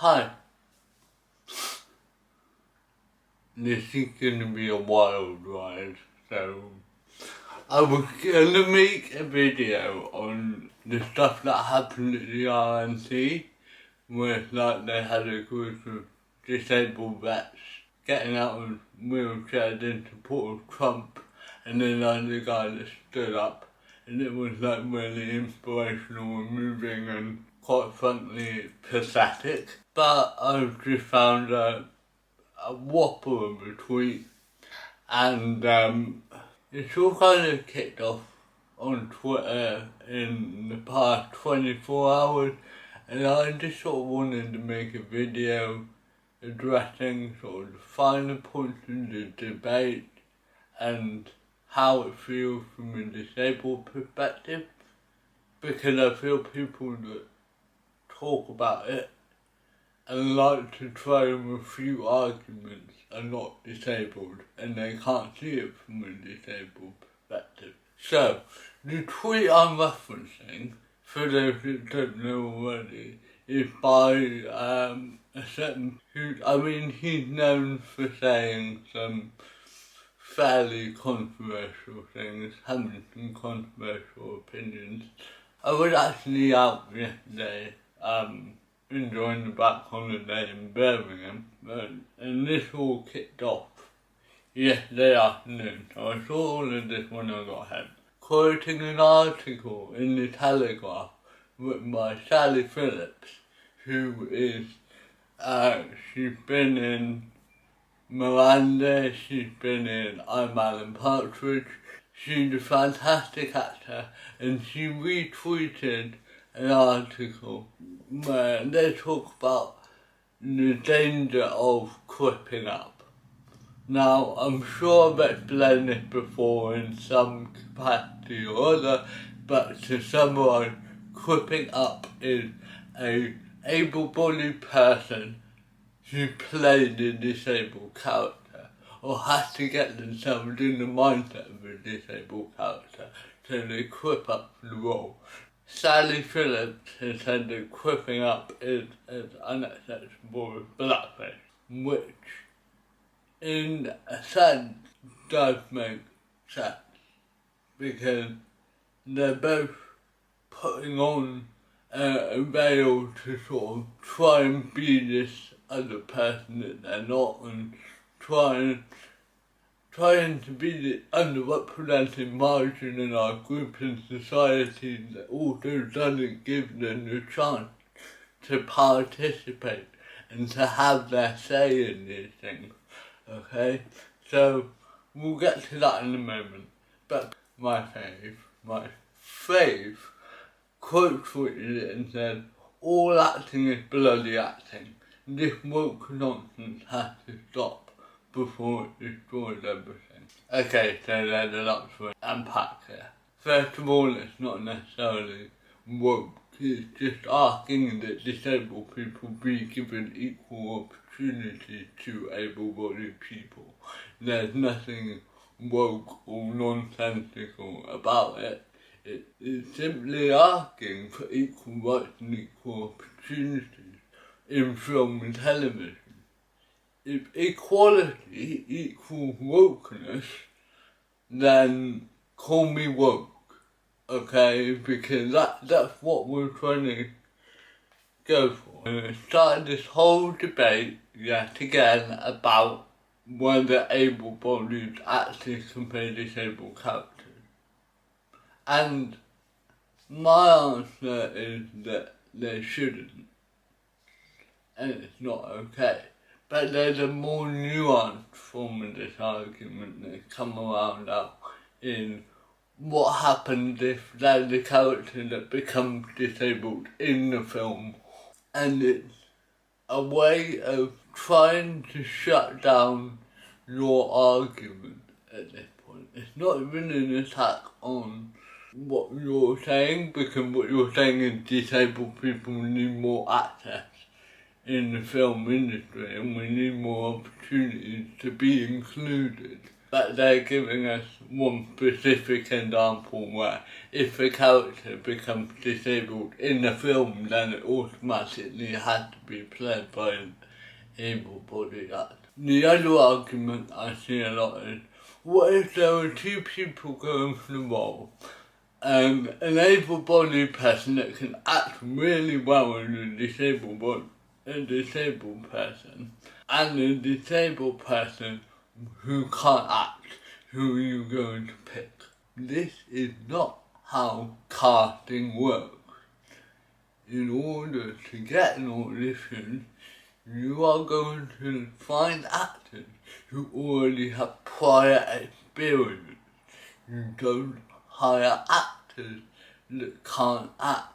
Hi. This is gonna be a wild ride, so I was gonna make a video on the stuff that happened at the RNC, where like they had a group of disabled vets getting out of wheelchairs in support of Trump, and then the guy that stood up, and it was like really inspirational and moving and quite frankly pathetic. But I've just found a whopper of a tweet, and it's all kind of kicked off on Twitter in the past 24 hours, and I just sort of wanted to make a video addressing sort of the finer points in the debate and how it feels from a disabled perspective, because I feel people that talk about it and like to try and refute arguments are not disabled and they can't see it from a disabled perspective. So, the tweet I'm referencing, for those that don't know already, is by a certain who, he's known for saying some fairly controversial things, having some controversial opinions. I was actually out yesterday, enjoying the back holiday in Birmingham, and this all kicked off yesterday afternoon, so I saw all of this when I got home. Quoting an article in the Telegraph written by Sally Phillips, who is, she's been in Miranda, she's been in I'm Alan Partridge, she's a fantastic actor, and she retweeted an article where they talk about the danger of cripping up. Now, I'm sure I've explained this before in some capacity or other, but to summarise, cripping up is an able-bodied person who plays a disabled character, or has to get themselves in the mindset of a disabled character, so they crip up the role. Sally Phillips has said that cripping up is as unacceptable as blackface, which in a sense does make sense, because they're both putting on a veil to sort of try and be this other person that they're not, and trying to be the underrepresented margin in our group in society that also doesn't give them the chance to participate and to have their say in these things. Okay? So, we'll get to that in a moment. But my fave quote tweeted it and said, "All acting is bloody acting. This woke nonsense has to stop before it destroys everything." Okay, so there's a lot to unpack here. First of all, it's not necessarily woke, it's just asking that disabled people be given equal opportunity to able-bodied people. There's nothing woke or nonsensical about it. It is simply asking for equal rights and equal opportunities in film and television. If equality equals wokeness, then call me woke, okay? Because that's what we're trying to go for. And it started this whole debate yet again about whether able-bodied actors can play disabled characters. And my answer is that they shouldn't, and it's not okay. But there's a more nuanced form of this argument that's come around now in what happens if there's a character that becomes disabled in the film, and it's a way of trying to shut down your argument at this point. It's not even an attack on what you're saying, because what you're saying is disabled people need more access in the film industry, and we need more opportunities to be included. but they're giving us one specific example where if a character becomes disabled in the film, then it automatically has to be played by an able-bodied actor. The other argument I see a lot is, what if there were two people going for the role? An able-bodied person that can act really well as a disabled person, and a disabled person who can't act, who are you going to pick? This is not how casting works. In order to get an audition, you are going to find actors who already have prior experience. You don't hire actors that can't act.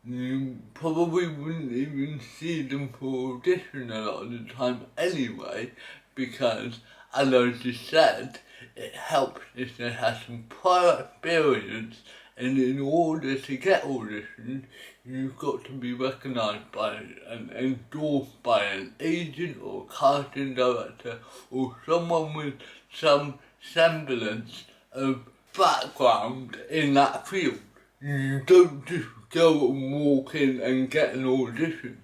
You probably wouldn't even see them for audition a lot of the time anyway, because, as I just said, it helps if they have some prior experience, and in order to get auditions, you've got to be recognised by and endorsed by an agent or casting director or someone with some semblance of background in that field. You don't just go and walk in and get an audition.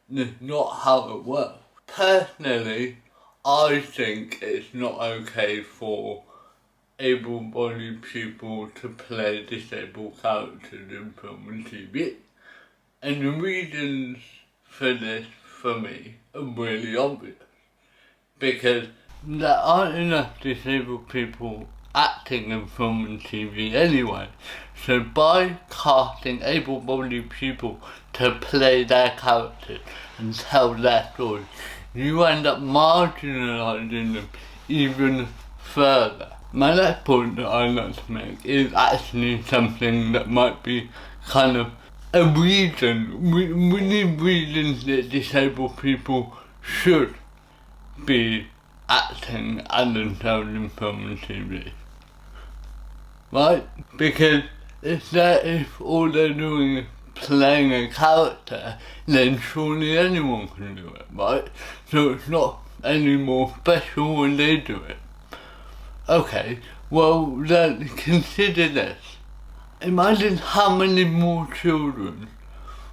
That's not how it works. Personally, I think it's not okay for able-bodied people to play disabled characters in film and TV. And the reasons for this, for me, are really obvious. Because there aren't enough disabled people acting in film and TV anyway. So by casting able-bodied people to play their characters and tell their stories, you end up marginalising them even further. My next point that I'd like to make is actually something that might be kind of a reason. We need reasons that disabled people should be acting and themselves in film and TV. Right? Because if all they're doing is playing a character, then surely anyone can do it, right? So it's not any more special when they do it. Okay, well then consider this. Imagine how many more children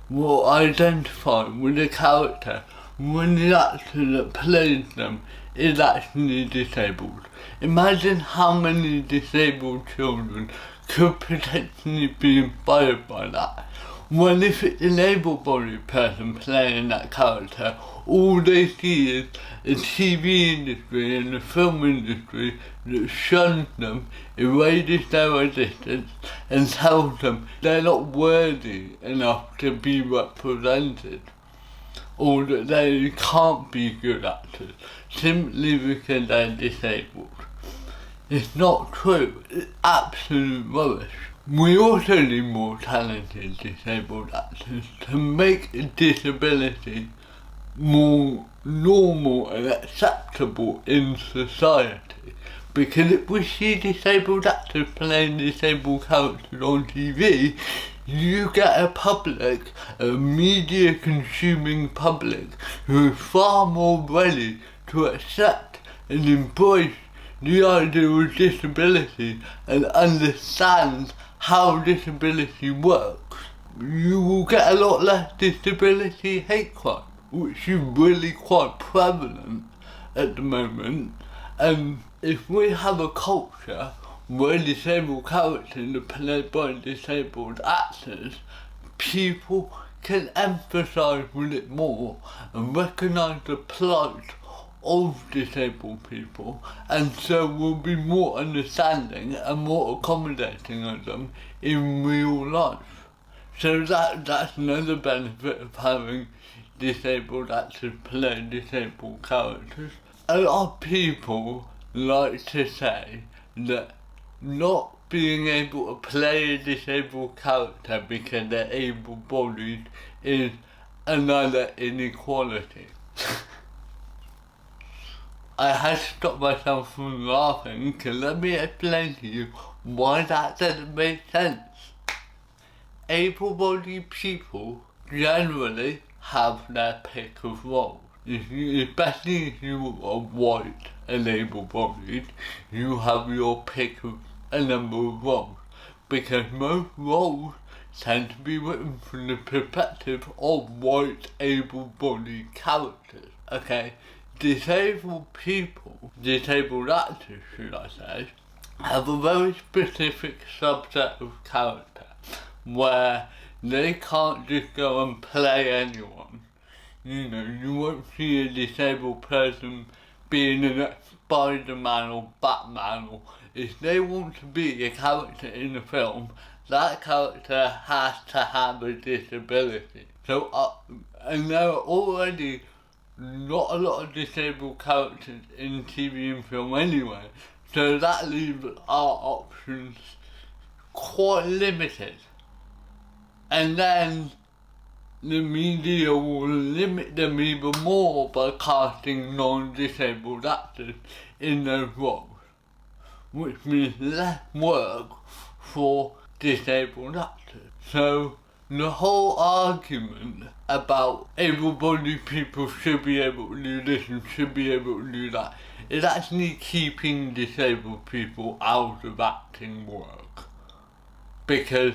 will identify with a character when the actor that plays them is actually disabled. Imagine how many disabled children could potentially be inspired by that. When if it's an able-bodied person playing that character, all they see is the TV industry and the film industry that shuns them, erases their existence, and tells them they're not worthy enough to be represented, or that they can't be good actors simply because they're disabled. It's not true. It's absolute rubbish. We also need more talented disabled actors to make a disability more normal and acceptable in society. Because if we see disabled actors playing disabled characters on TV, you get a public, a media consuming public, who is far more ready to accept and embrace the idea of disability and understand how disability works. You will get a lot less disability hate crime, which is really quite prevalent at the moment. And if we have a culture where disabled characters are played by disabled actors, people can empathise with it more and recognise the plight of disabled people, and so will be more understanding and more accommodating of them in real life. So that's another benefit of having disabled actors play disabled characters. A lot of people like to say that not being able to play a disabled character because they're able-bodied is another inequality. I had to stop myself from laughing, because let me explain to you why that doesn't make sense. Able-bodied people generally have their pick of roles, especially if you are white an able-bodied, you have your pick of a number of roles, because most roles tend to be written from the perspective of white able-bodied characters. Okay, disabled people, disabled actors should I say, have a very specific subset of character where they can't just go and play anyone. You know, you won't see a disabled person being in a Spider-Man or Batman, or if they want to be a character in a film, that character has to have a disability. So, and there are already not a lot of disabled characters in TV and film anyway, so that leaves our options quite limited. And then the media will limit them even more by casting non-disabled actors in those roles, which means less work for disabled actors. So the whole argument about able-bodied people should be able to do this and should be able to do that is actually keeping disabled people out of acting work, because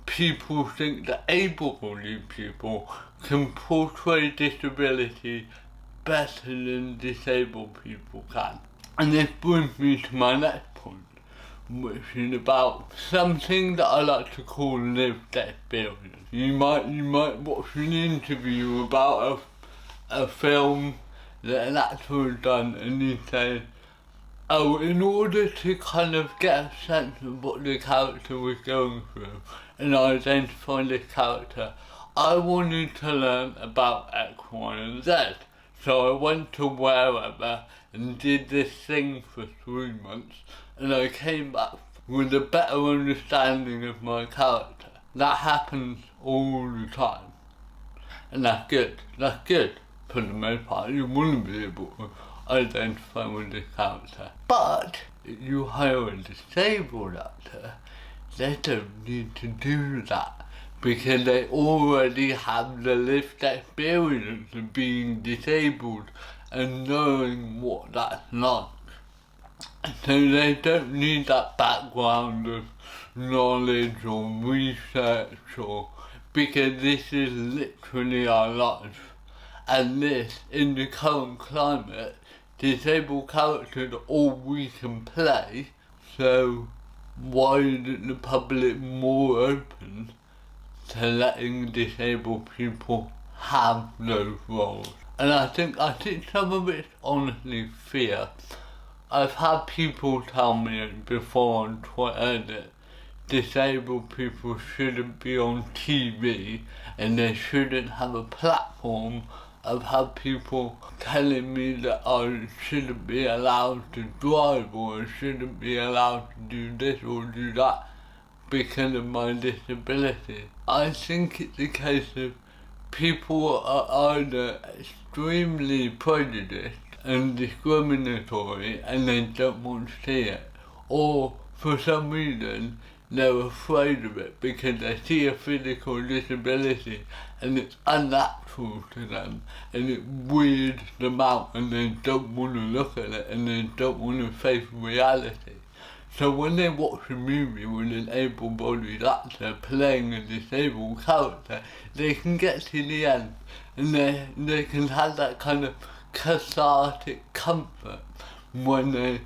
people think that able-bodied people can portray disability better than disabled people can. And this brings me to my next point, which is about something that I like to call lived experience. You might watch an interview about a film that an actor has done, and he says, oh, in order to kind of get a sense of what the character was going through and identify this character, I wanted to learn about X, Y, and Z. So I went to wherever and did this thing for 3 months, and I came back with a better understanding of my character. That happens all the time, and that's good. That's good for the most part. You wouldn't be able to identify with the character. But if you hire a disabled actor, they don't need to do that, because they already have the lived experience of being disabled and knowing what that's like. So they don't need that background of knowledge or research, or because this is literally our life. And this, in the current climate, disabled characters are all we can play, so why isn't the public more open to letting disabled people have those roles? And I think some of it's honestly fear. I've had people tell me before on Twitter that disabled people shouldn't be on TV and they shouldn't have a platform. I've had people telling me that I shouldn't be allowed to drive, or I shouldn't be allowed to do this or do that because of my disability. I think it's a case of people are either extremely prejudiced and discriminatory and they don't want to see it, or for some reason they're afraid of it because they see a physical disability and it's unnatural to them and it weirds them out and they don't want to look at it and they don't want to face reality. So when they watch a movie with an able-bodied actor playing a disabled character, they can get to the end and they can have that kind of cathartic comfort when they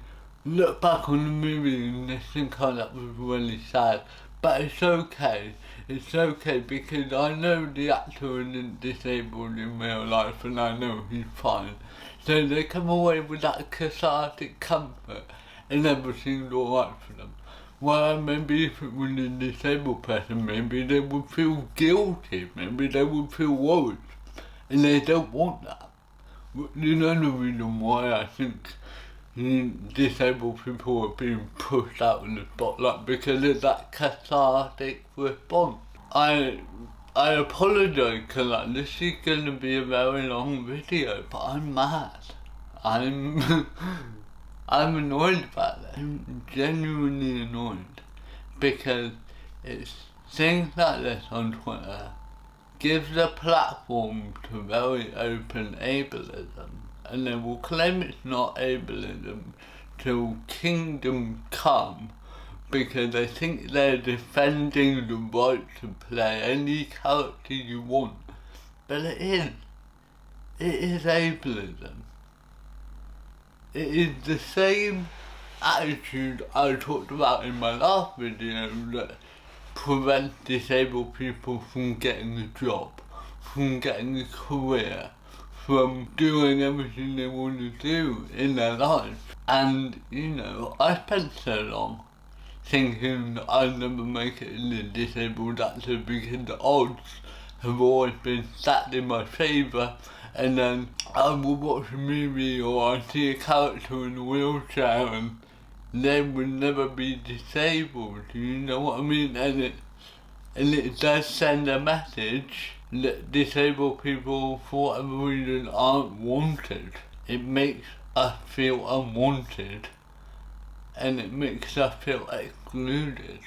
look back on the movie and they think, oh, that was really sad. But it's okay because I know the actor isn't disabled in real life and I know he's fine. So they come away with that cathartic comfort and everything's alright for them. Well, maybe if it was a disabled person, maybe they would feel guilty, maybe they would feel worried, and they don't want that. You know the reason why I think disabled people are being pushed out in the spotlight, because of that cathartic response. I apologise because this is going to be a very long video, but I'm mad. I'm annoyed about that. I'm genuinely annoyed because it's things like this on Twitter gives a platform to very open ableism, and they will claim it's not ableism till kingdom come, because they think they're defending the right to play any character you want. But it is. It is ableism. It is the same attitude I talked about in my last video that prevents disabled people from getting a job, from getting a career, from doing everything they want to do in their life. And, you know, I spent so long thinking that I'd never make it as a disabled actor because the odds have always been stacked in my favour, and then I will watch a movie or I see a character in a wheelchair and they would never be disabled, you know what I mean? And it does send a message that disabled people, for whatever reason, aren't wanted. It makes us feel unwanted, and it makes us feel excluded.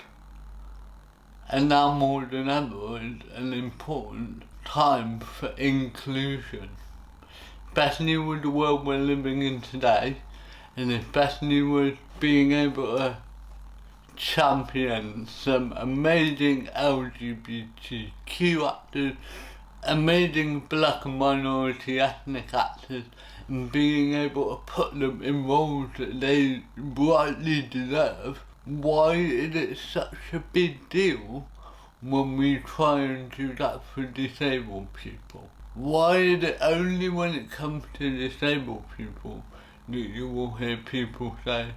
And now more than ever is an important time for inclusion, especially with the world we're living in today, and especially with being able to champion some amazing LGBTQ actors, amazing black and minority ethnic actors, and being able to put them in roles that they rightly deserve. Why is it such a big deal when we try and do that for disabled people? Why is it only when it comes to disabled people that you will hear people say,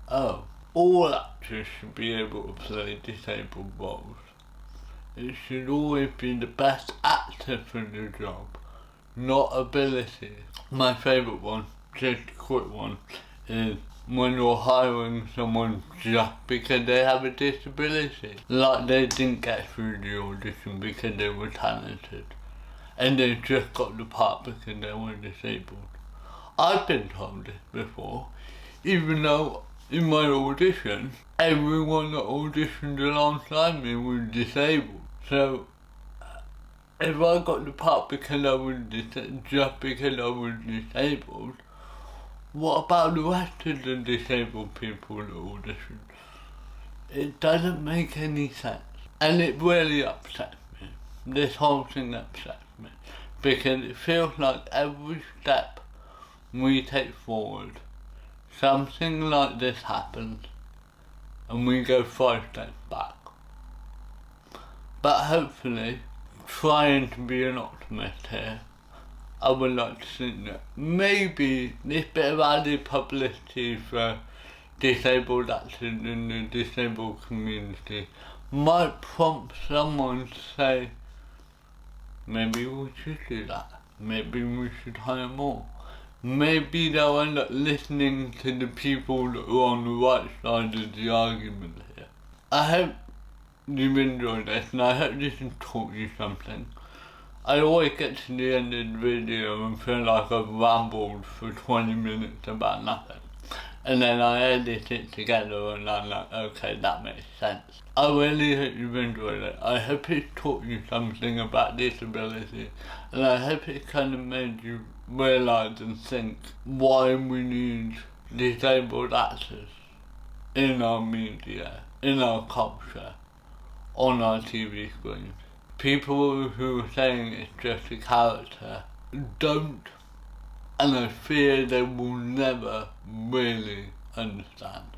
oh, all actors should be able to play disabled roles. It should always be the best actor for the job, not ability. My favourite one, just a quick one, is when you're hiring someone just because they have a disability. Like they didn't get through the audition because they were talented, and they just got the part because they were disabled. I've been told this before, even though in my audition, everyone that auditioned alongside me was disabled. So, if I got the part because I was just because I was disabled, what about the rest of the disabled people that auditioned? It doesn't make any sense. And it really upsets me. This whole thing upsets me. Because it feels like every step we take forward, something like this happens, and we go 5 steps back. But hopefully, trying to be an optimist here, I would like to think that maybe this bit of added publicity for disabled actors in the disabled community might prompt someone to say, maybe we should do that, maybe we should hire more. Maybe they'll end up listening to the people that are on the right side of the argument here. I hope you've enjoyed this, and I hope this has taught you something. I always get to the end of the video and feel like I've rambled for 20 minutes about nothing. And then I edit it together and I'm like, okay, that makes sense. I really hope you've enjoyed it. I hope it's taught you something about disability, and I hope it kind of made you realise and think why we need disabled actors in our media, in our culture, on our TV screens. People who are saying it's just a character don't, and I fear they will never really understand.